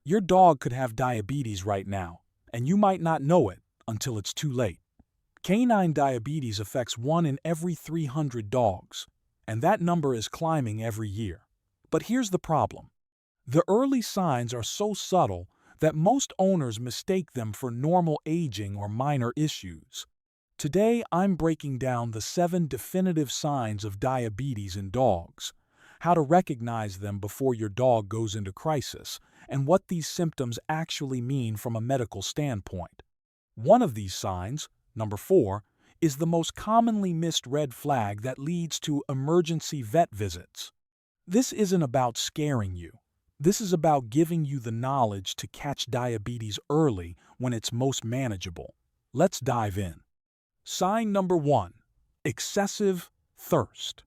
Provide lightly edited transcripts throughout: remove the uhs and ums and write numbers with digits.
Your dog could have diabetes right now, and you might not know it until it's too late. Canine diabetes affects 1 in every 300 dogs, and that number is climbing every year. But here's the problem. The early signs are so subtle that most owners mistake them for normal aging or minor issues. Today, I'm breaking down the 7 definitive signs of diabetes in dogs, how to recognize them before your dog goes into crisis, and what these symptoms actually mean from a medical standpoint. One of these signs, number 4, is the most commonly missed red flag that leads to emergency vet visits. This isn't about scaring you. This is about giving you the knowledge to catch diabetes early when it's most manageable. Let's dive in. Sign number 1. Excessive thirst.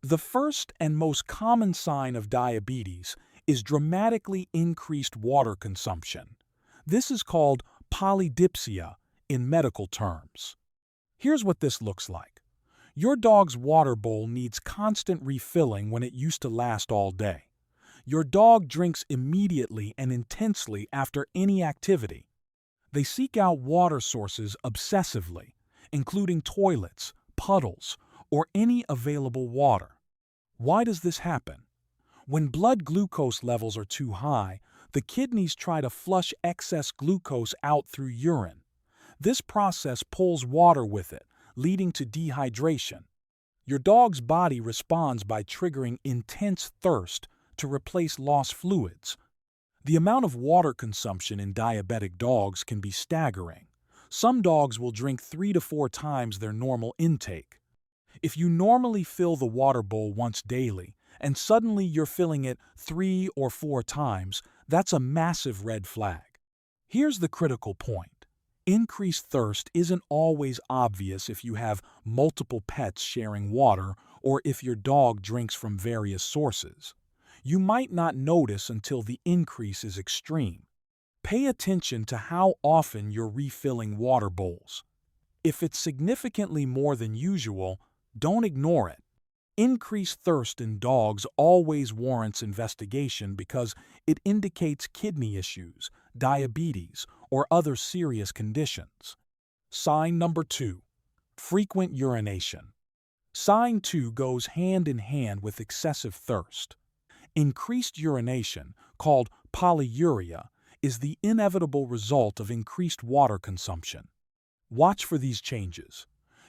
The first and most common sign of diabetes is dramatically increased water consumption. This is called polydipsia in medical terms. Here's what this looks like. Your dog's water bowl needs constant refilling when it used to last all day. Your dog drinks immediately and intensely after any activity. They seek out water sources obsessively, including toilets, puddles, or any available water. Why does this happen? When blood glucose levels are too high, the kidneys try to flush excess glucose out through urine. This process pulls water with it, leading to dehydration. Your dog's body responds by triggering intense thirst to replace lost fluids. The amount of water consumption in diabetic dogs can be staggering. Some dogs will drink 3 to 4 times their normal intake. If you normally fill the water bowl once daily, and suddenly you're filling it 3 or 4 times, that's a massive red flag. Here's the critical point. Increased thirst isn't always obvious if you have multiple pets sharing water or if your dog drinks from various sources. You might not notice until the increase is extreme. Pay attention to how often you're refilling water bowls. If it's significantly more than usual, don't ignore it. Increased thirst in dogs always warrants investigation because it indicates kidney issues, diabetes, or other serious conditions. Sign number 2. Frequent urination. Sign 2 goes hand in hand with excessive thirst. Increased urination, called polyuria, is the inevitable result of increased water consumption. Watch for these changes.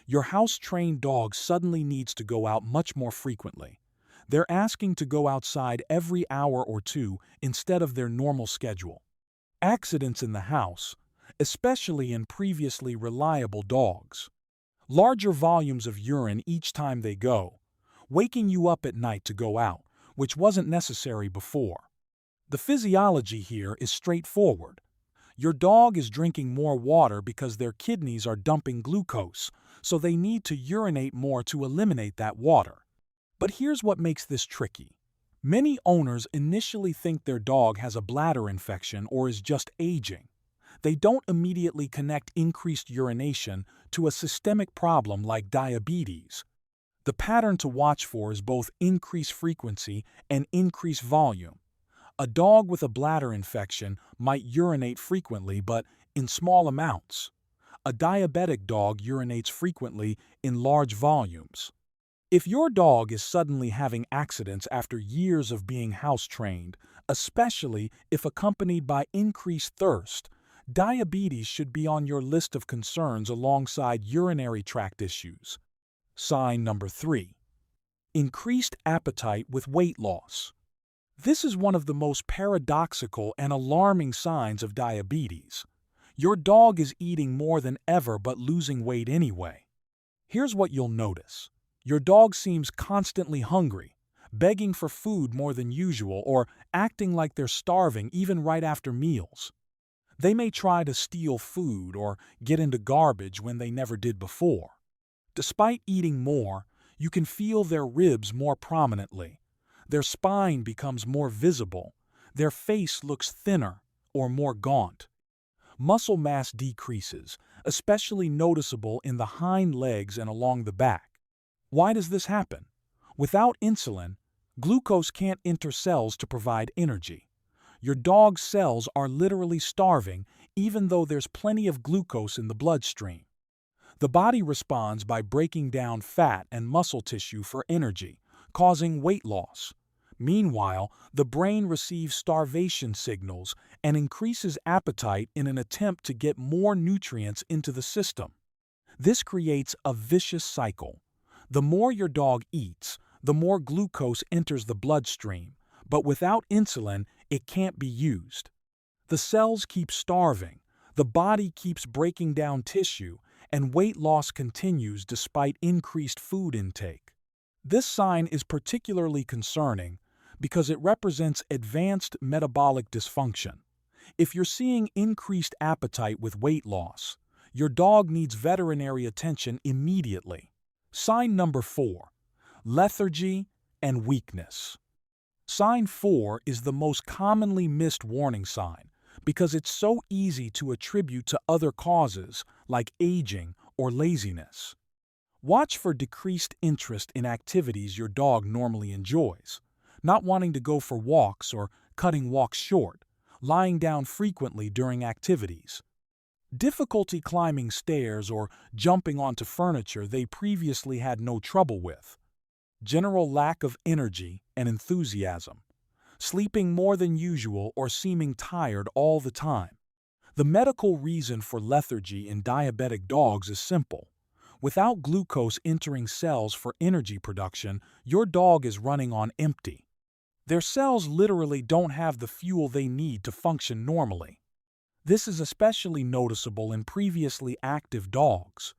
Your house-trained dog suddenly needs to go out much more frequently. They're asking to go outside every hour or 2 instead of their normal schedule. Accidents in the house, especially in previously reliable dogs. Larger volumes of urine each time they go, waking you up at night to go out, which wasn't necessary before. The physiology here is straightforward. Your dog is drinking more water because their kidneys are dumping glucose, so they need to urinate more to eliminate that water. But here's what makes this tricky. Many owners initially think their dog has a bladder infection or is just aging. They don't immediately connect increased urination to a systemic problem like diabetes. The pattern to watch for is both increased frequency and increased volume. A dog with a bladder infection might urinate frequently, but in small amounts. A diabetic dog urinates frequently in large volumes. If your dog is suddenly having accidents after years of being house-trained, especially if accompanied by increased thirst, diabetes should be on your list of concerns alongside urinary tract issues. Sign number 3. Increased appetite with weight loss. This is one of the most paradoxical and alarming signs of diabetes. Your dog is eating more than ever but losing weight anyway. Here's what you'll notice. Your dog seems constantly hungry, begging for food more than usual, or acting like they're starving even right after meals. They may try to steal food or get into garbage when they never did before. Despite eating more, you can feel their ribs more prominently. Their spine becomes more visible. Their face looks thinner or more gaunt. Muscle mass decreases, especially noticeable in the hind legs and along the back. Why does this happen? Without insulin, glucose can't enter cells to provide energy. Your dog's cells are literally starving, even though there's plenty of glucose in the bloodstream. The body responds by breaking down fat and muscle tissue for energy, causing weight loss. Meanwhile, the brain receives starvation signals and increases appetite in an attempt to get more nutrients into the system. This creates a vicious cycle. The more your dog eats, the more glucose enters the bloodstream, but without insulin, it can't be used. The cells keep starving, the body keeps breaking down tissue, and weight loss continues despite increased food intake. This sign is particularly concerning because it represents advanced metabolic dysfunction. If you're seeing increased appetite with weight loss, your dog needs veterinary attention immediately. Sign number 4. Lethargy and weakness. Sign 4 is the most commonly missed warning sign because it's so easy to attribute to other causes like aging or laziness. Watch for decreased interest in activities your dog normally enjoys, not wanting to go for walks or cutting walks short, lying down frequently during activities. Difficulty climbing stairs or jumping onto furniture they previously had no trouble with. General lack of energy and enthusiasm. Sleeping more than usual or seeming tired all the time. The medical reason for lethargy in diabetic dogs is simple. Without glucose entering cells for energy production, your dog is running on empty. Their cells literally don't have the fuel they need to function normally. This is especially noticeable in previously active dogs.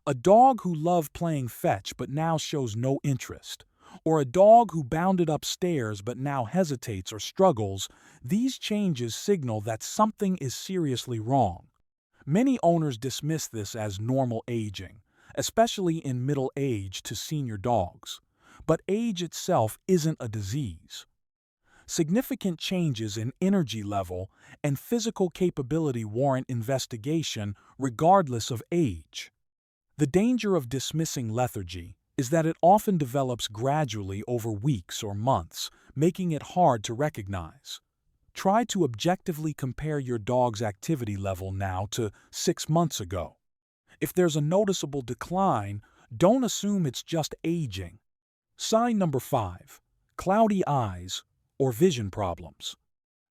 A dog who loved playing fetch but now shows no interest, or a dog who bounded upstairs but now hesitates or struggles, these changes signal that something is seriously wrong. Many owners dismiss this as normal aging, especially in middle age to senior dogs. But age itself isn't a disease. Significant changes in energy level and physical capability warrant investigation regardless of age. The danger of dismissing lethargy is that it often develops gradually over weeks or months, making it hard to recognize. Try to objectively compare your dog's activity level now to 6 months ago. If there's a noticeable decline, don't assume it's just aging. Sign number 5. Cloudy eyes or vision problems.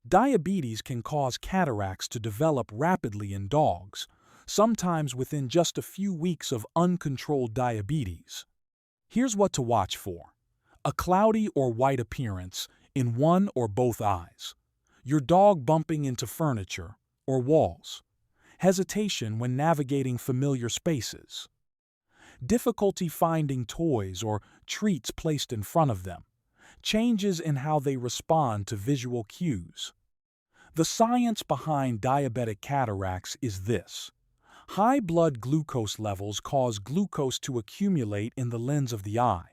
Diabetes can cause cataracts to develop rapidly in dogs, sometimes within just a few weeks of uncontrolled diabetes. Here's what to watch for. A cloudy or white appearance in one or both eyes. Your dog bumping into furniture or walls. Hesitation when navigating familiar spaces. Difficulty finding toys or treats placed in front of them. Changes in how they respond to visual cues. The science behind diabetic cataracts is this. High blood glucose levels cause glucose to accumulate in the lens of the eye.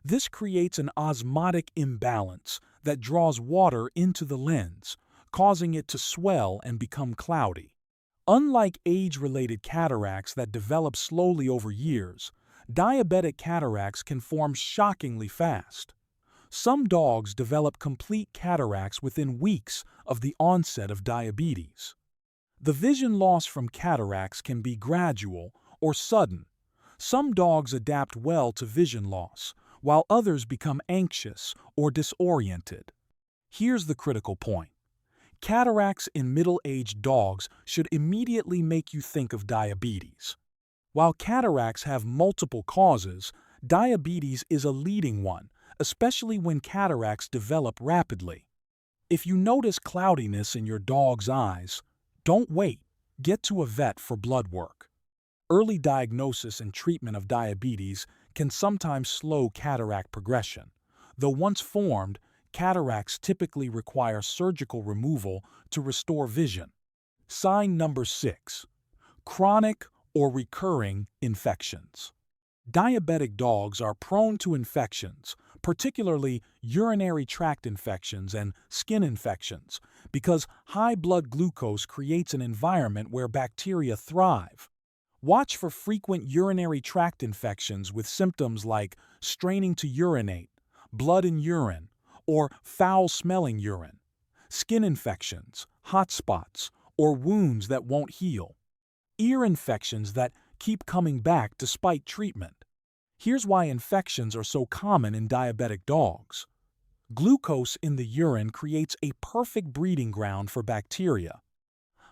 This creates an osmotic imbalance that draws water into the lens, causing it to swell and become cloudy. Unlike age-related cataracts that develop slowly over years, diabetic cataracts can form shockingly fast. Some dogs develop complete cataracts within weeks of the onset of diabetes. The vision loss from cataracts can be gradual or sudden. Some dogs adapt well to vision loss, while others become anxious or disoriented. Here's the critical point. Cataracts in middle-aged dogs should immediately make you think of diabetes. While cataracts have multiple causes, diabetes is a leading one, especially when cataracts develop rapidly. If you notice cloudiness in your dog's eyes, don't wait. Get to a vet for blood work. Early diagnosis and treatment of diabetes can sometimes slow cataract progression. Though once formed, cataracts typically require surgical removal to restore vision. Sign number 6. Chronic or recurring infections. Diabetic dogs are prone to infections, particularly urinary tract infections and skin infections, because high blood glucose creates an environment where bacteria thrive. Watch for frequent urinary tract infections with symptoms like straining to urinate, blood in urine, or foul-smelling urine. skin infections, hot spots, or wounds that won't heal, ear infections that keep coming back despite treatment. Here's why infections are so common in diabetic dogs. Glucose in the urine creates a perfect breeding ground for bacteria.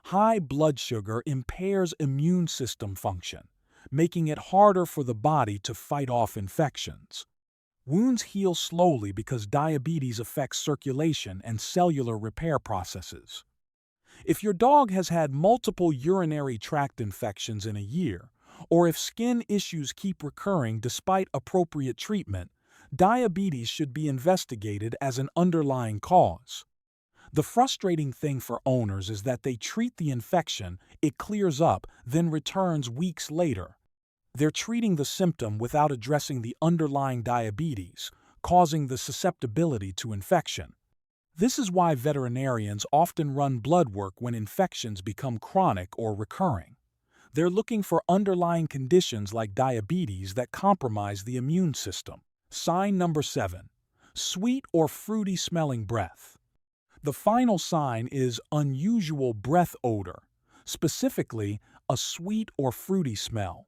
High blood sugar impairs immune system function, making it harder for the body to fight off infections. Wounds heal slowly because diabetes affects circulation and cellular repair processes. If your dog has had multiple urinary tract infections in a year, or if skin issues keep recurring despite appropriate treatment, diabetes should be investigated as an underlying cause. The frustrating thing for owners is that they treat the infection, it clears up, then returns weeks later. They're treating the symptom without addressing the underlying diabetes, causing the susceptibility to infection. This is why veterinarians often run blood work when infections become chronic or recurring. They're looking for underlying conditions like diabetes that compromise the immune system. Sign number 7. Sweet or fruity smelling breath. The final sign is unusual breath odor, specifically a sweet or fruity smell.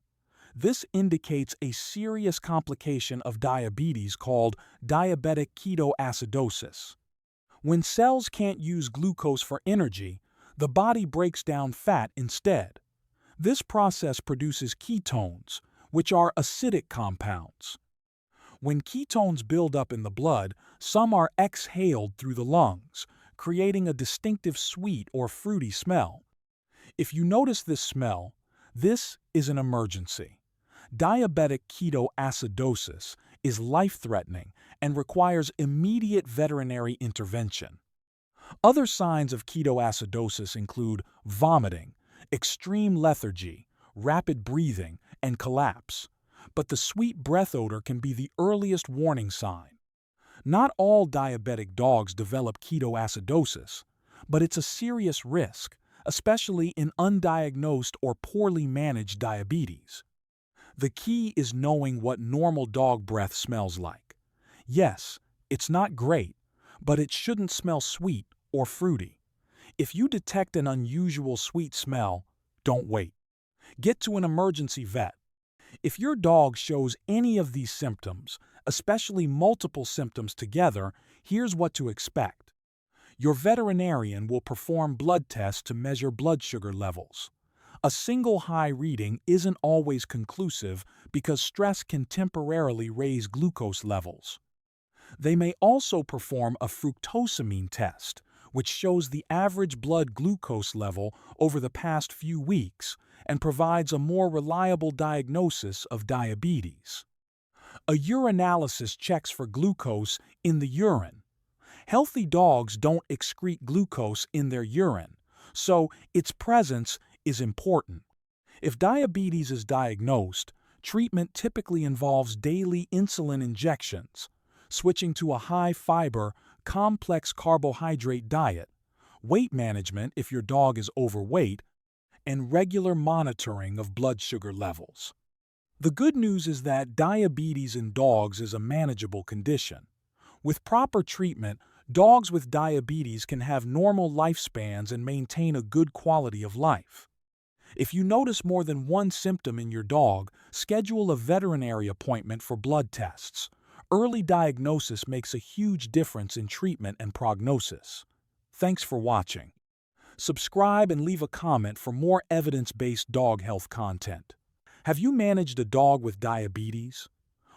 This indicates a serious complication of diabetes called diabetic ketoacidosis. When cells can't use glucose for energy, the body breaks down fat instead. This process produces ketones, which are acidic compounds. When ketones build up in the blood, some are exhaled through the lungs, creating a distinctive sweet or fruity smell. If you notice this smell, this is an emergency. Diabetic ketoacidosis is life-threatening and requires immediate veterinary intervention. Other signs of ketoacidosis include vomiting, extreme lethargy, rapid breathing, and collapse. But the sweet breath odor can be the earliest warning sign. Not all diabetic dogs develop ketoacidosis, but it's a serious risk, especially in undiagnosed or poorly managed diabetes. The key is knowing what normal dog breath smells like. Yes, it's not great, but it shouldn't smell sweet or fruity. If you detect an unusual sweet smell, don't wait. Get to an emergency vet. If your dog shows any of these symptoms, especially multiple symptoms together, here's what to expect. Your veterinarian will perform blood tests to measure blood sugar levels. A single high reading isn't always conclusive because stress can temporarily raise glucose levels. They may also perform a fructosamine test, which shows the average blood glucose level over the past few weeks and provides a more reliable diagnosis of diabetes. A urinalysis checks for glucose in the urine. Healthy dogs don't excrete glucose in their urine, so its presence is important. If diabetes is diagnosed, treatment typically involves daily insulin injections, switching to a high-fiber, complex carbohydrate diet, weight management if your dog is overweight, and regular monitoring of blood sugar levels. The good news is that diabetes in dogs is a manageable condition. With proper treatment, dogs with diabetes can have normal lifespans and maintain a good quality of life. If you notice more than one symptom in your dog, schedule a veterinary appointment for blood tests. Early diagnosis makes a huge difference in treatment and prognosis. Thanks for watching. Subscribe and leave a comment for more evidence-based dog health content. Have you managed a dog with diabetes?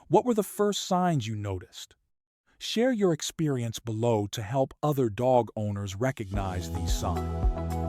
What were the first signs you noticed? Share your experience below to help other dog owners recognize these signs.